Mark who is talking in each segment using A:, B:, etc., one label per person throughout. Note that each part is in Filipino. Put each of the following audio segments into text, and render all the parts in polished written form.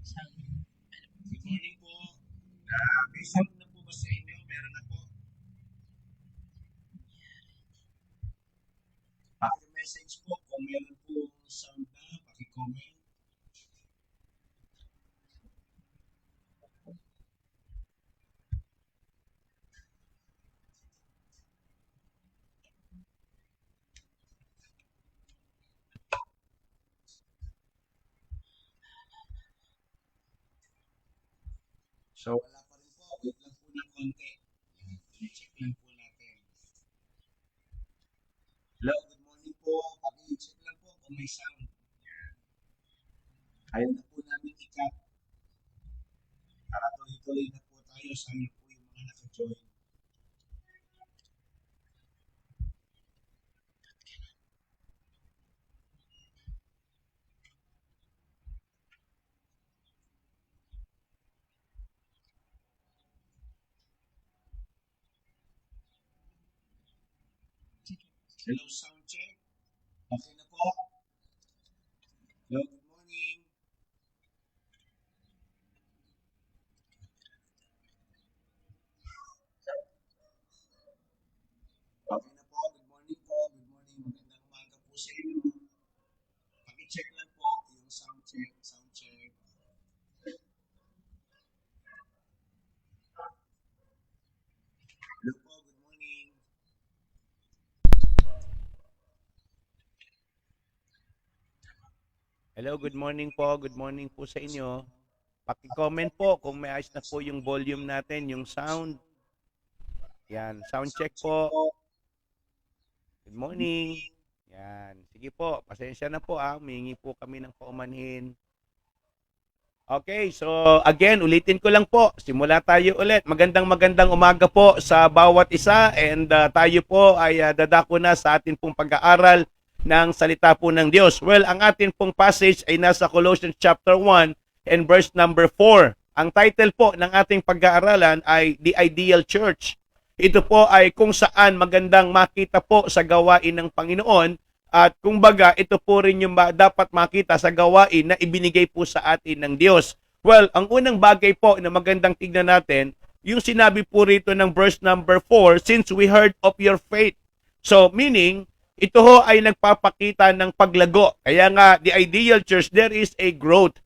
A: Good morning po. May sound na po ba sa inyo? Meron na po. Paki-message po kung meron po sound na, paki-comment. So, wala pa rin po. Wait lang po ng konti. I-check lang po natin. Hello, good morning po. Paki-check lang po kung may sound. Kaya na po namin i-cut para tuloy-tuloy na po tayo. Sana po yung mga naka-join. Hello, sound check. Okay na po. Hello, good morning. Okay na po. Good morning po. Good morning. Magandang umaga po sa inyo. Paki-check lang po yung sound check. Sound check. Hello po. Good morning.
B: Hello, good morning po. Good morning po sa inyo. Paki-comment po kung may ayos na po yung volume natin, yung sound. Yan, sound check po. Good morning. Yan, sige po. Pasensya na po Humingi po kami ng paumanhin. Okay, so again, ulitin ko lang po. Simula tayo ulit. Magandang umaga po sa bawat isa and tayo po ay dadako na sa atin pong pag-aaral ng salita po ng Diyos. Well, ang atin pong passage ay nasa Colossians chapter 1 and verse number 4. Ang title po ng ating pag-aaralan ay The Ideal Church. Ito po ay kung saan magandang makita po sa gawain ng Panginoon at kumbaga, ito po rin yung dapat makita sa gawain na ibinigay po sa atin ng Diyos. Well, ang unang bagay po na magandang tignan natin, yung sinabi po rito ng verse number 4, since we heard of your faith. So, meaning, ito ho ay nagpapakita ng paglago. Kaya nga, the ideal church, there is a growth.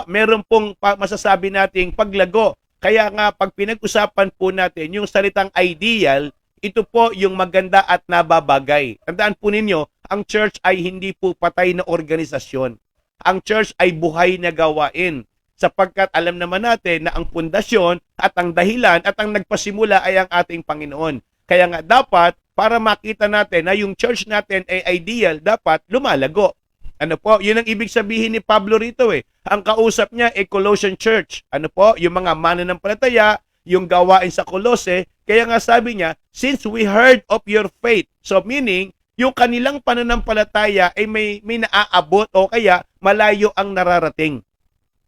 B: Meron pong masasabi nating paglago. Kaya nga, pag pinag-usapan po natin yung salitang ideal, ito po yung maganda at nababagay. Tandaan po ninyo, ang church ay hindi po patay na organisasyon. Ang church ay buhay na gawain. Sapagkat alam naman natin na ang pundasyon at ang dahilan at ang nagpasimula ay ang ating Panginoon. Kaya nga dapat, para makita natin na yung church natin ay ideal, dapat lumalago. Ano po? Yun ang ibig sabihin ni Pablo rito Ang kausap niya ay Colossian Church. Ano po? Yung mga mananampalataya, yung gawain sa Colose. Kaya nga sabi niya, since we heard of your faith. So meaning, yung kanilang pananampalataya ay may naaabot o kaya malayo ang nararating.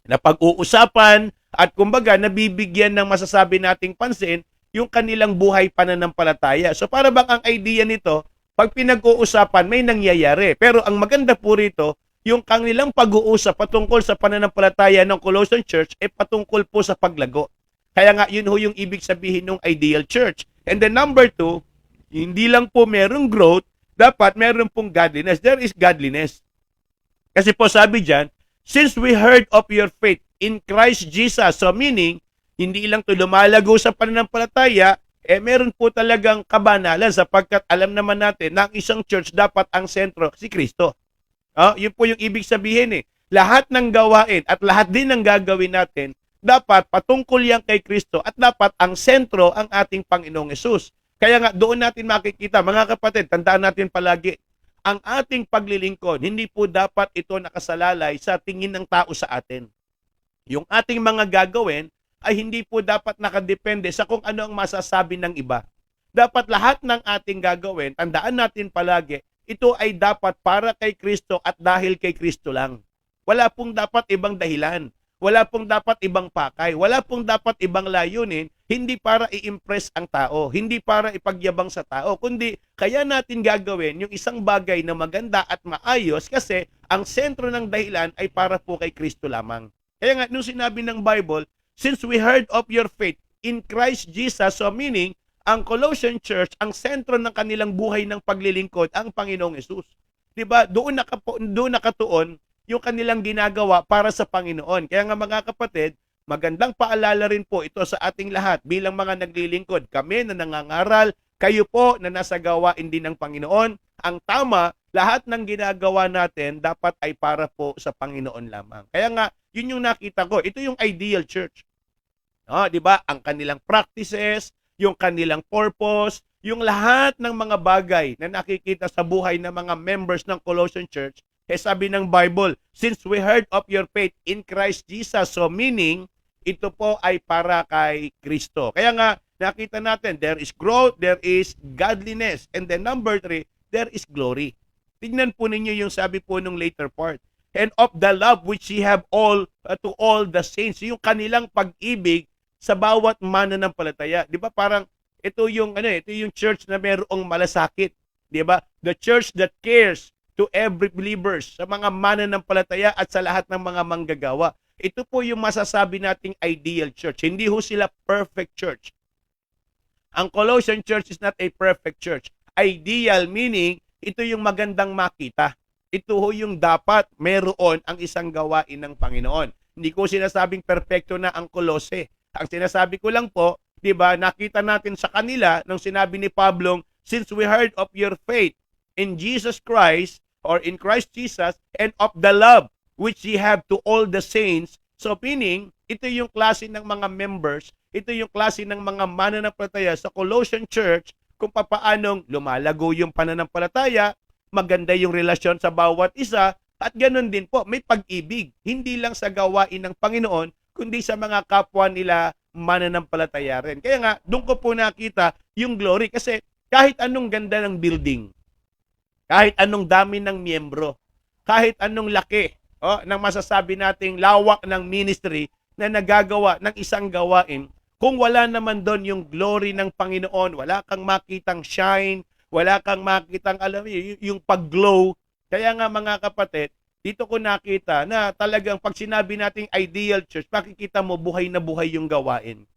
B: Na pag-uusapan at kumbaga nabibigyan ng masasabi nating pansin yung kanilang buhay pananampalataya. So para bang ang idea nito, pag pinag-uusapan may nangyayari. Pero ang maganda po rito, yung kanilang pag-uusap patungkol sa pananampalataya ng Colossian Church ay patungkol po sa paglago. Kaya nga yun ho yung ibig sabihin ng ideal church. And then number 2, hindi lang po merong growth, dapat meron pong godliness. There is godliness. Kasi po sabi dyan, since we heard of your faith in Christ Jesus, so meaning, hindi lang to lumalago sa pananampalataya, meron po talagang kabanalan sapagkat alam naman natin na ang isang church dapat ang sentro si Kristo. Yun po yung ibig sabihin Lahat ng gawain at lahat din ng gagawin natin dapat patungkol yan kay Kristo at dapat ang sentro ang ating Panginoong Yesus. Kaya nga doon natin makikita, mga kapatid, tandaan natin palagi, ang ating paglilingkod, hindi po dapat ito nakasalalay sa tingin ng tao sa atin. Yung ating mga gagawin ay hindi po dapat nakadepende sa kung ano ang masasabi ng iba. Dapat lahat ng ating gagawin, tandaan natin palagi, ito ay dapat para kay Kristo at dahil kay Kristo lang. Wala pong dapat ibang dahilan. Wala pong dapat ibang pakay. Wala pong dapat ibang layunin, hindi para i-impress ang tao, hindi para ipagyabang sa tao, kundi kaya natin gagawin yung isang bagay na maganda at maayos kasi ang sentro ng dahilan ay para po kay Kristo lamang. Kaya nga, nung sinabi ng Bible, since we heard of your faith in Christ Jesus, so meaning, ang Colossian Church, ang sentro ng kanilang buhay ng paglilingkod, ang Panginoong Hesus. Diba? Doon nakatuon yung kanilang ginagawa para sa Panginoon. Kaya nga mga kapatid, magandang paalala rin po ito sa ating lahat bilang mga naglilingkod. Kami na nangangaral, kayo po na nasa gawain din ng Panginoon. Ang tama, lahat ng ginagawa natin dapat ay para po sa Panginoon lamang. Kaya nga, yun yung nakita ko. Ito yung ideal church. Di ba? Ang kanilang practices, yung kanilang purpose, yung lahat ng mga bagay na nakikita sa buhay ng mga members ng Colossian Church, sabi ng Bible, since we heard of your faith in Christ Jesus, so meaning, ito po ay para kay Kristo. Kaya nga, nakita natin, there is growth, there is godliness, and then number 3, there is glory. Tignan po ninyo yung sabi po nung later part. And of the love which ye have all to all the saints, yung kanilang pag-ibig sa bawat mananampalataya. 'Di ba? Parang ito yung church na mayroong malasakit, 'di ba? The church that cares to every believers, sa mga mananampalataya at sa lahat ng mga manggagawa. Ito po yung masasabi nating ideal church. Hindi ho sila perfect church. Ang Colossian Church is not a perfect church. Ideal meaning ito yung magandang makita. Ito ho yung dapat meron ang isang gawain ng Panginoon. Hindi ko sinasabing perfecto na ang Kolose. Ang sinasabi ko lang po, 'di ba, nakita natin sa kanila nung sinabi ni Pablo, since we heard of your faith in Jesus Christ or in Christ Jesus and of the love which ye have to all the saints. So meaning, ito yung klase ng mga members, ito yung klase ng mga mananampalataya sa Colossian Church kung papaanong lumalago yung pananampalataya, maganda yung relasyon sa bawat isa, at ganoon din po, may pag-ibig, hindi lang sa gawain ng Panginoon, kundi sa mga kapwa nila mananampalataya rin. Kaya nga, doon ko po nakita yung glory. Kasi kahit anong ganda ng building, kahit anong dami ng miyembro, kahit anong laki ng masasabi nating lawak ng ministry na nagagawa ng isang gawain, kung wala naman doon yung glory ng Panginoon, wala kang makitang shine, wala kang makitang, yung pag-glow. Kaya nga mga kapatid, dito ko nakita na talagang pag sinabi nating ideal church, makikita mo buhay na buhay yung gawain.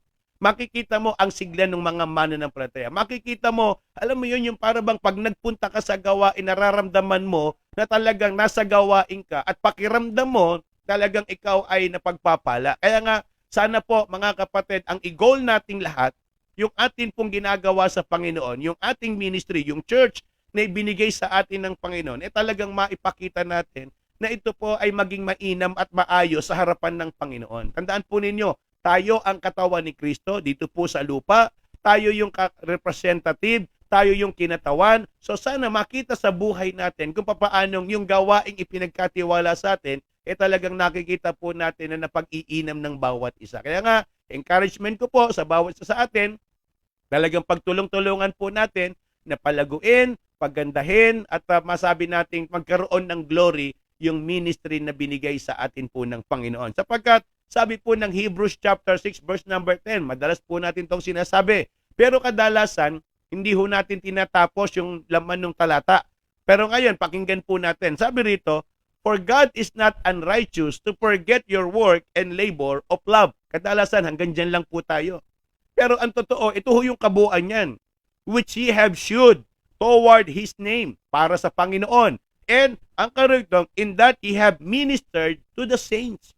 B: Makikita mo ang sigla ng mga mananampalataya. Makikita mo, alam mo yun, yung para bang pag nagpunta ka sa gawain, nararamdaman mo na talagang nasa gawain ka at pakiramdam mo talagang ikaw ay napagpapala. Kaya nga, sana po mga kapatid, ang i-goal nating lahat, yung atin pong ginagawa sa Panginoon, yung ating ministry, yung church na ibinigay sa atin ng Panginoon, talagang maipakita natin na ito po ay maging mainam at maayos sa harapan ng Panginoon. Tandaan po ninyo, tayo ang katawan ni Kristo dito po sa lupa, tayo yung representative, tayo yung kinatawan. So sana makita sa buhay natin kung papaanong yung gawaing ipinagkatiwala sa atin, talagang nakikita po natin na napag-iinam ng bawat isa. Kaya nga, encouragement ko po sa bawat isa sa atin, talagang pagtulong-tulungan po natin na palaguin, paggandahin, at masabi nating magkaroon ng glory yung ministry na binigay sa atin po ng Panginoon. Sapagkat sabi po ng Hebrews chapter 6 verse number 10, madalas po natin itong sinasabi. Pero kadalasan, hindi ho natin tinatapos yung laman ng talata. Pero ngayon, pakinggan po natin. Sabi rito, for God is not unrighteous to forget your work and labor of love. Kadalasan, hanggang dyan lang po tayo. Pero ang totoo, ito ho yung kabuuan yan, which ye have shewed toward His name, para sa Panginoon. And ang karugtong, in that ye have ministered to the saints.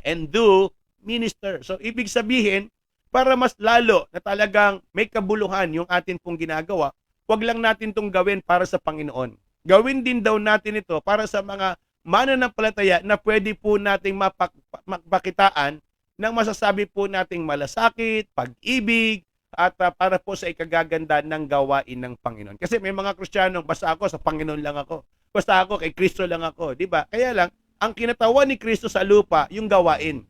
B: And do minister. So, ibig sabihin, para mas lalo na talagang may kabuluhan yung atin pong ginagawa, wag lang natin itong gawin para sa Panginoon. Gawin din daw natin ito para sa mga mananampalataya na pwede po nating mapakitaan ng masasabi po nating malasakit, pag-ibig, at para po sa ikagaganda ng gawain ng Panginoon. Kasi may mga Kristiyano, basta ako sa Panginoon lang ako. Basta ako kay Kristo lang ako, 'di ba? Kaya lang ang kinatawan ni Kristo sa lupa, yung gawain.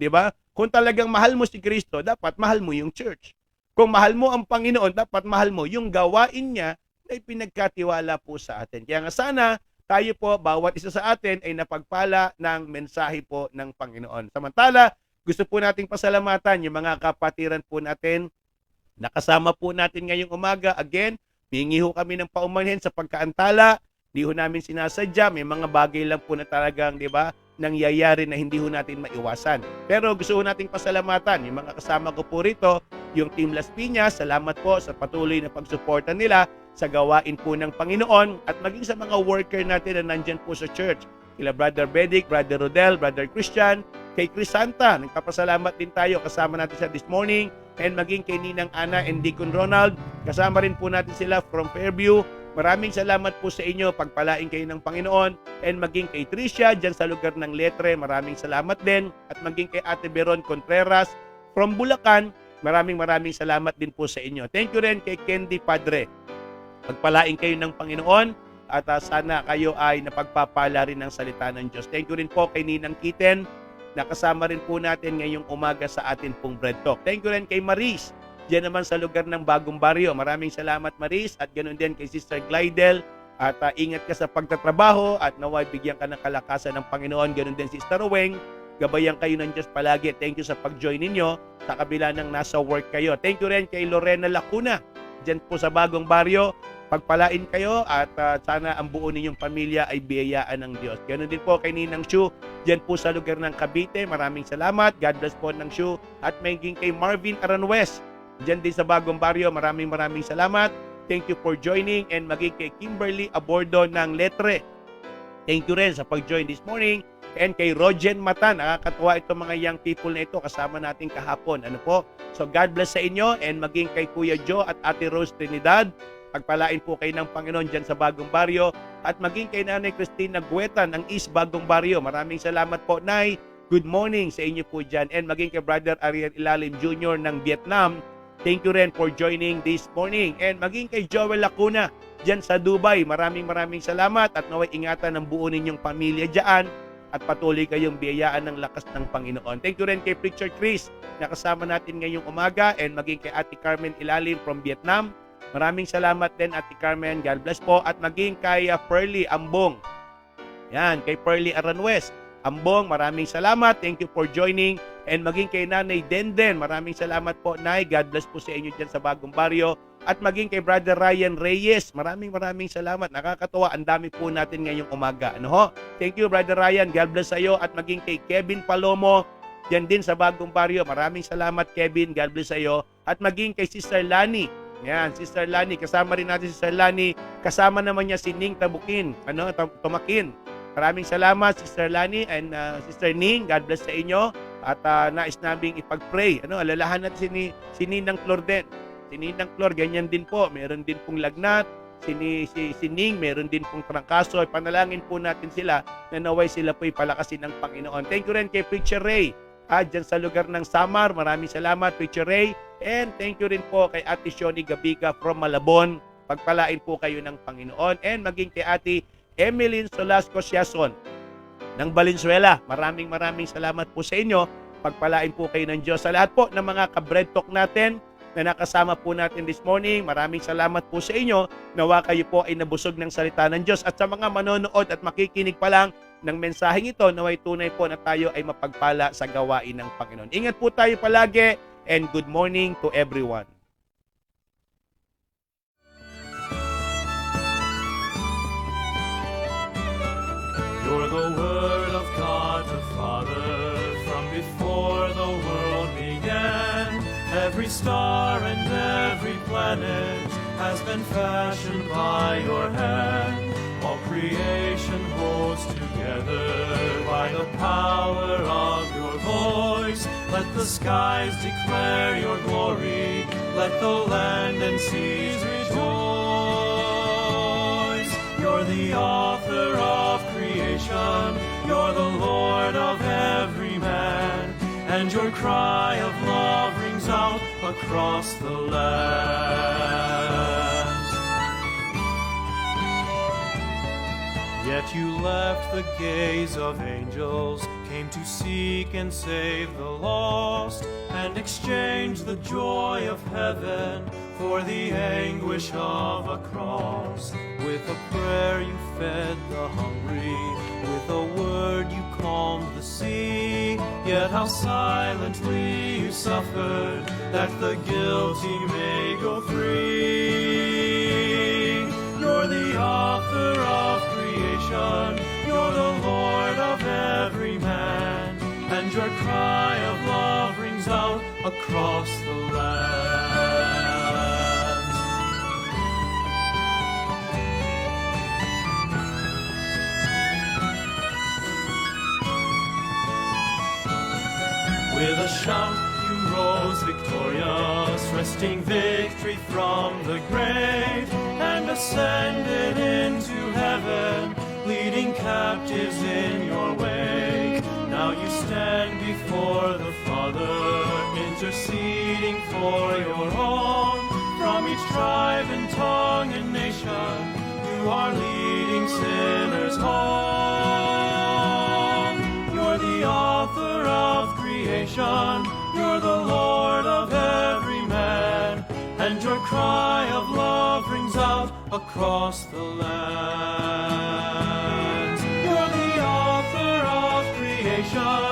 B: 'Di ba? Kung talagang mahal mo si Kristo, dapat mahal mo yung church. Kung mahal mo ang Panginoon, dapat mahal mo yung gawain niya na ipinagkatiwala po sa atin. Kaya nga sana tayo po, bawat isa sa atin ay napagpala ng mensahe po ng Panginoon. Samantala, gusto po nating pasalamatan yung mga kapatiran po natin. Nakasama po natin ngayong umaga. Again, hingi ho kami ng paumanhin sa pagkaantala. Di ho namin sinasadya. May mga bagay lang po na talagang, di ba, nangyayari na hindi ho natin maiwasan. Pero gusto ho nating pasalamatan yung mga kasama ko po rito, yung Team Las Piñas, salamat po sa patuloy na pagsuporta nila sa gawain po ng Panginoon at maging sa mga worker natin na nandyan po sa church. Kila Brother Bedic, Brother Rodel, Brother Christian, kay Crisanta, nagpapasalamat din tayo, kasama natin siya this morning, and maging kay Ninang Ana and Deacon Ronald, kasama rin po natin sila from Fairview. Maraming salamat po sa inyo, pagpalain kayo ng Panginoon, and maging kay Tricia dyan sa lugar ng Letre, maraming salamat din, at maging kay Ate Beron Contreras from Bulacan, maraming salamat din po sa inyo. Thank you rin kay Candy Padre, pagpalain kayo ng Panginoon, at sana kayo ay napagpapala rin ng salita ng Diyos. Thank you rin po kay Ninang Kiten, nakasama rin po natin ngayong umaga sa atin pong Bread Talk. Thank you rin kay Maris, diyan naman sa lugar ng Bagong Baryo. Maraming salamat Maris, at ganoon din kay Sister Glidel, at ingat ka sa pagtatrabaho at naway bigyan ka ng kalakasan ng Panginoon. Ganoon din Sister Roweng, gabayan kayo ng Diyos palagi. Thank you sa pag-join ninyo sa kabila ng nasa work kayo. Thank you rin kay Lorena Lacuna, diyan po sa Bagong Baryo. Pagpalain kayo at sana ang buo ninyong pamilya ay biyayaan ng Diyos. Ganoon din po kay Ninang Shu, diyan po sa lugar ng Cavite. Maraming salamat. God bless po ng Shu. At maging kay Marvin Aranwes, diyan din sa Bagong Baryo. Maraming salamat. Thank you for joining, and maging kay Kimberly Abordo ng Letre. Thank you rin sa pag-join this morning. And kay Rogen Matan, nakakatuwa itong mga young people na ito, kasama natin kahapon. Ano po? So God bless sa inyo, and maging kay Kuya Joe at Ate Rose Trinidad. Pagpalain po kayo ng Panginoon dyan sa Bagong Baryo, at maging kay Nanay Cristina Gueta ng East Bagong Baryo. Maraming salamat po, Nay. Good morning sa inyo po dyan. And maging kay Brother Ariel Ilalim Jr. ng Vietnam. Thank you rin for joining this morning. And maging kay Joel Lacuna dyan sa Dubai. Maraming salamat, at naway ingatan ng buo ninyong pamilya dyan at patuloy kayong biyayaan ng lakas ng Panginoon. Thank you rin kay Preacher Chris na kasama natin ngayong umaga, and maging kay Ate Carmen Ilalim from Vietnam. Maraming salamat din Ate Carmen. God bless po. At maging kay Pearly Ambong. Yan, kay Pearly Aranwes. Ambong, maraming salamat. Thank you for joining. And maging kay Nanay Denden. Maraming salamat po, Nay. God bless po sa inyo dyan sa Bagong Baryo. At maging kay Brother Ryan Reyes. Maraming salamat. Nakakatuwa. Ang dami po natin ngayong umaga. Ano ho? Thank you, Brother Ryan. God bless sa iyo. At maging kay Kevin Palomo. Yan din sa Bagong Baryo. Maraming salamat, Kevin. God bless sa iyo. At maging kay Sister Lani. Yan, Sister Lani, kasama rin natin si Sister Lani, kasama naman niya si Ning Tabukin, Tumakin. Maraming salamat Sister Lani and Sister Ning, God bless sa inyo, at nais naming ipag-pray. Alalahan natin si Ninang Flor din. Si Ninang Flor, ganyan din po, meron din pong lagnat. Si Ning, meron din pong trangkaso. Panalangin po natin sila na naway sila po'y palakasin ng Panginoon. Thank you rin kay Preacher Ray, dyan sa lugar ng Samar. Maraming salamat Preacher Ray. And thank you rin po kay Ate Shoni Gabiga from Malabon. Pagpalain po kayo ng Panginoon. And maging kay Ate Emeline Solasco Siason ng Valenzuela. Maraming salamat po sa inyo. Pagpalain po kayo ng Diyos. Sa lahat po ng mga ka-Bread Talk natin na nakasama po natin this morning, maraming salamat po sa inyo. Nawa kayo po ay nabusog ng salita ng Diyos. At sa mga manonood at makikinig pa lang ng mensaheng ito, naway tunay po na tayo ay mapagpala sa gawain ng Panginoon. Ingat po tayo palagi. And good morning to everyone.
C: You're the Word of God the Father from before the world began. Every star and every planet has been fashioned by your hand. All creation holds together by the power of your voice. Let the skies declare your glory. Let the land and seas rejoice. You're the author of creation. You're the Lord of every man. And your cry of love rings out across the lands. Yet you left the gaze of angels, came to seek and save the lost, and exchanged the joy of heaven for the anguish of a cross. With a prayer you fed the hungry, with a word you calmed the sea. Yet how silently you suffered, that the guilty may go free. You're the author of creation, you're the Lord of every your cry of love rings out across the lands. With a shout you rose victorious, wresting victory from the grave, and ascended into heaven, leading captives in your wake. Now you stand before the Father, interceding for your own. From each tribe and tongue and nation, you are leading sinners home. You're the author of creation, you're the Lord of every man, and your cry of love rings out across the lands. You're the author of creation,